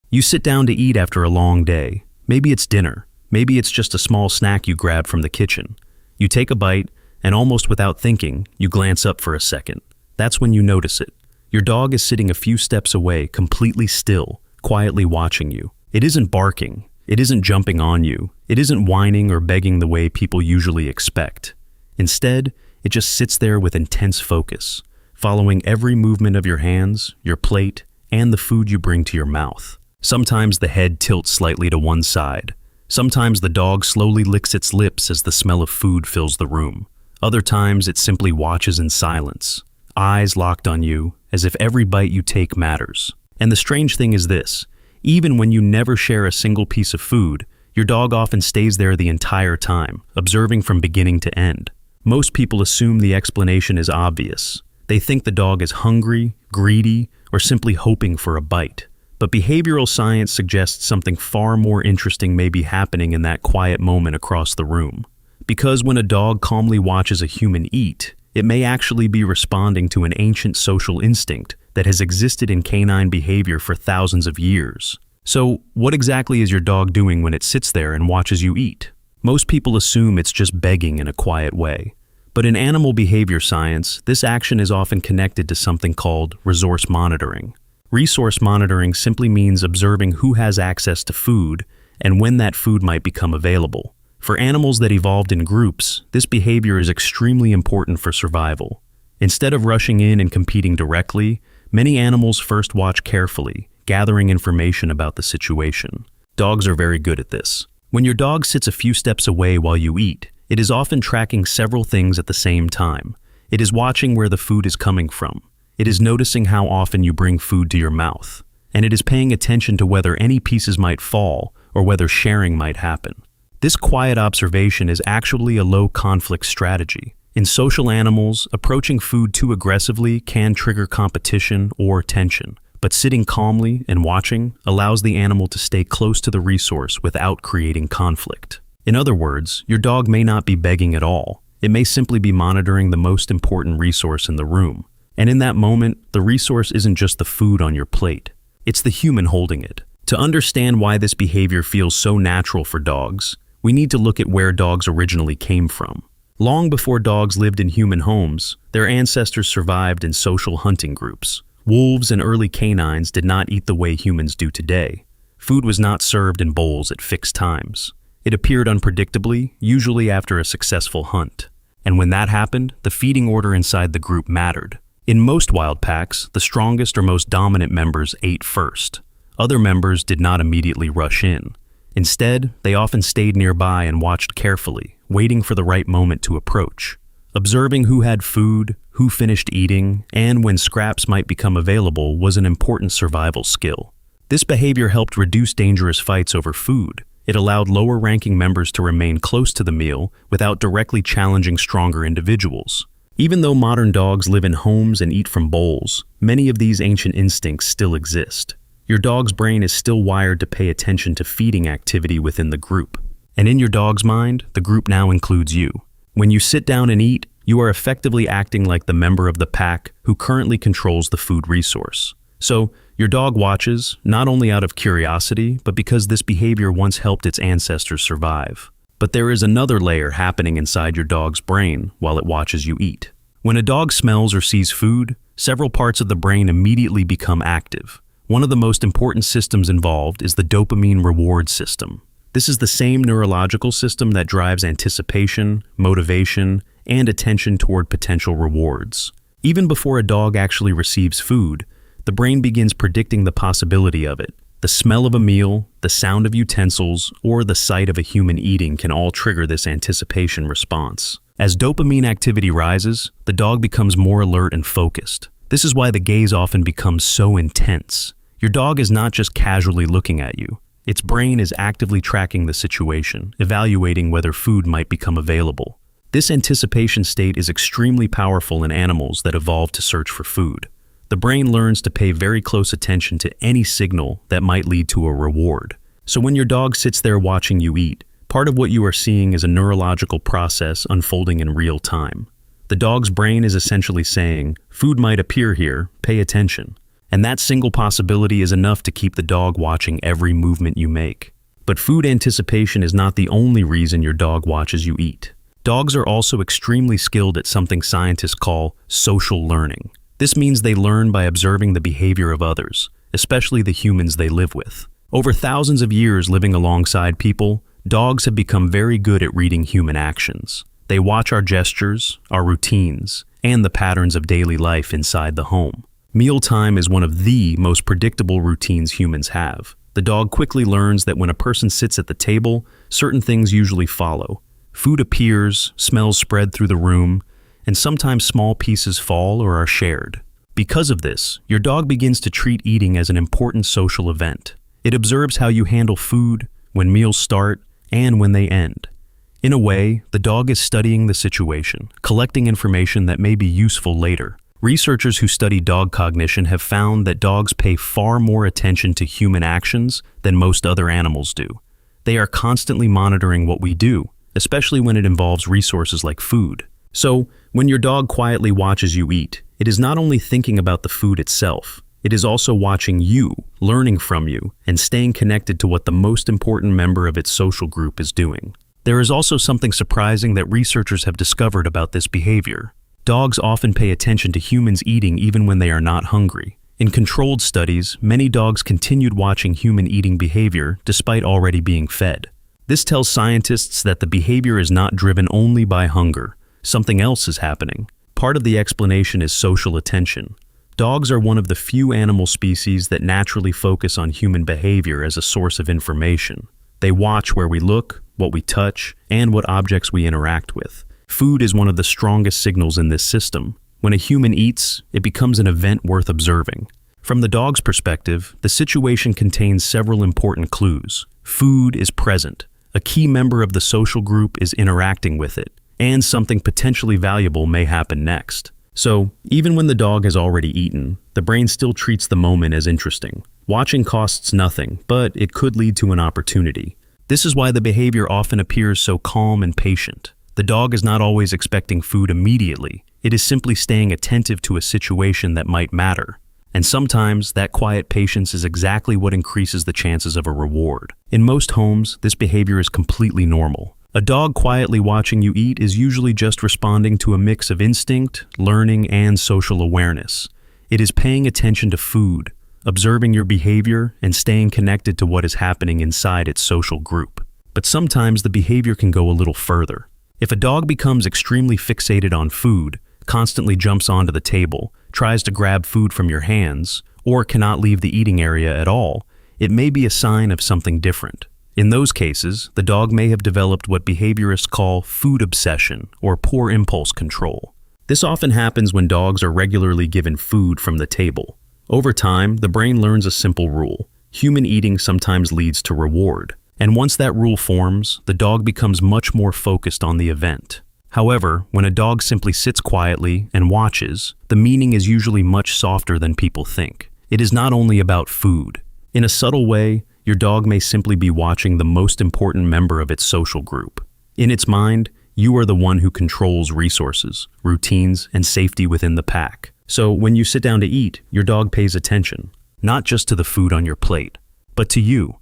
You sit down to eat after a long day. Maybe it's dinner. Maybe it's just a small snack you grabbed from the kitchen. You take a bite, and almost without thinking, you glance up for a second. That's when you notice it. Your dog is sitting a few steps away, completely still, quietly watching you. It isn't barking. It isn't jumping on you. It isn't whining or begging the way people usually expect. Instead, it just sits there with intense focus, following every movement of your hands, your plate, and the food you bring to your mouth. Sometimes the head tilts slightly to one side. Sometimes the dog slowly licks its lips as the smell of food fills the room. Other times it simply watches in silence, eyes locked on you, as if every bite you take matters. And the strange thing is this: even when you never share a single piece of food, your dog often stays there the entire time, observing from beginning to end. Most people assume the explanation is obvious. They think the dog is hungry, greedy, or simply hoping for a bite. But behavioral science suggests something far more interesting may be happening in that quiet moment across the room. Because when a dog calmly watches a human eat, it may actually be responding to an ancient social instinct that has existed in canine behavior for thousands of years. So, what exactly is your dog doing when it sits there and watches you eat? Most people assume it's just begging in a quiet way. But in animal behavior science, this action is often connected to something called resource monitoring. Resource monitoring simply means observing who has access to food and when that food might become available. For animals that evolved in groups, this behavior is extremely important for survival. Instead of rushing in and competing directly, many animals first watch carefully, gathering information about the situation. Dogs are very good at this. When your dog sits a few steps away while you eat, it is often tracking several things at the same time. It is watching where the food is coming from. It is noticing how often you bring food to your mouth. And it is paying attention to whether any pieces might fall or whether sharing might happen. This quiet observation is actually a low-conflict strategy. In social animals, approaching food too aggressively can trigger competition or tension. But sitting calmly and watching allows the animal to stay close to the resource without creating conflict. In other words, your dog may not be begging at all. It may simply be monitoring the most important resource in the room. And in that moment, the resource isn't just the food on your plate. It's the human holding it. To understand why this behavior feels so natural for dogs, we need to look at where dogs originally came from. Long before dogs lived in human homes, their ancestors survived in social hunting groups. Wolves and early canines did not eat the way humans do today. Food was not served in bowls at fixed times. It appeared unpredictably, usually after a successful hunt. And when that happened, the feeding order inside the group mattered. In most wild packs, the strongest or most dominant members ate first. Other members did not immediately rush in. Instead, they often stayed nearby and watched carefully, waiting for the right moment to approach. Observing who had food, who finished eating, and when scraps might become available was an important survival skill. This behavior helped reduce dangerous fights over food. It allowed lower-ranking members to remain close to the meal without directly challenging stronger individuals. Even though modern dogs live in homes and eat from bowls, many of these ancient instincts still exist. Your dog's brain is still wired to pay attention to feeding activity within the group. And in your dog's mind, the group now includes you. When you sit down and eat, you are effectively acting like the member of the pack who currently controls the food resource. So, your dog watches, not only out of curiosity, but because this behavior once helped its ancestors survive. But there is another layer happening inside your dog's brain while it watches you eat. When a dog smells or sees food, several parts of the brain immediately become active. One of the most important systems involved is the dopamine reward system. This is the same neurological system that drives anticipation, motivation, and attention toward potential rewards. Even before a dog actually receives food, the brain begins predicting the possibility of it. The smell of a meal, the sound of utensils, or the sight of a human eating can all trigger this anticipation response. As dopamine activity rises, the dog becomes more alert and focused. This is why the gaze often becomes so intense. Your dog is not just casually looking at you. Its brain is actively tracking the situation, evaluating whether food might become available. This anticipation state is extremely powerful in animals that evolved to search for food. The brain learns to pay very close attention to any signal that might lead to a reward. So when your dog sits there watching you eat, part of what you are seeing is a neurological process unfolding in real time. The dog's brain is essentially saying, "Food might appear here, pay attention." And that single possibility is enough to keep the dog watching every movement you make. But food anticipation is not the only reason your dog watches you eat. Dogs are also extremely skilled at something scientists call social learning. This means they learn by observing the behavior of others, especially the humans they live with. Over thousands of years living alongside people, dogs have become very good at reading human actions. They watch our gestures, our routines, and the patterns of daily life inside the home. Mealtime is one of the most predictable routines humans have. The dog quickly learns that when a person sits at the table, certain things usually follow. Food appears, smells spread through the room, and sometimes small pieces fall or are shared. Because of this, your dog begins to treat eating as an important social event. It observes how you handle food, when meals start, and when they end. In a way, the dog is studying the situation, collecting information that may be useful later. Researchers who study dog cognition have found that dogs pay far more attention to human actions than most other animals do. They are constantly monitoring what we do, especially when it involves resources like food. So, when your dog quietly watches you eat, it is not only thinking about the food itself, it is also watching you, learning from you, and staying connected to what the most important member of its social group is doing. There is also something surprising that researchers have discovered about this behavior. Dogs often pay attention to humans eating even when they are not hungry. In controlled studies, many dogs continued watching human eating behavior despite already being fed. This tells scientists that the behavior is not driven only by hunger. Something else is happening. Part of the explanation is social attention. Dogs are one of the few animal species that naturally focus on human behavior as a source of information. They watch where we look, what we touch, and what objects we interact with. Food is one of the strongest signals in this system. When a human eats, it becomes an event worth observing. From the dog's perspective, the situation contains several important clues. Food is present. A key member of the social group is interacting with it, and something potentially valuable may happen next. So, even when the dog has already eaten, the brain still treats the moment as interesting. Watching costs nothing, but it could lead to an opportunity. This is why the behavior often appears so calm and patient. The dog is not always expecting food immediately. It is simply staying attentive to a situation that might matter. And sometimes, that quiet patience is exactly what increases the chances of a reward. In most homes, this behavior is completely normal. A dog quietly watching you eat is usually just responding to a mix of instinct, learning, and social awareness. It is paying attention to food, observing your behavior, and staying connected to what is happening inside its social group. But sometimes the behavior can go a little further. If a dog becomes extremely fixated on food, constantly jumps onto the table, tries to grab food from your hands, or cannot leave the eating area at all, it may be a sign of something different. In those cases, the dog may have developed what behaviorists call food obsession or poor impulse control. This often happens when dogs are regularly given food from the table. Over time, the brain learns a simple rule. Human eating sometimes leads to reward. And once that rule forms, the dog becomes much more focused on the event. However, when a dog simply sits quietly and watches, the meaning is usually much softer than people think. It is not only about food. In a subtle way, your dog may simply be watching the most important member of its social group. In its mind, you are the one who controls resources, routines, and safety within the pack. So when you sit down to eat, your dog pays attention, not just to the food on your plate, but to you,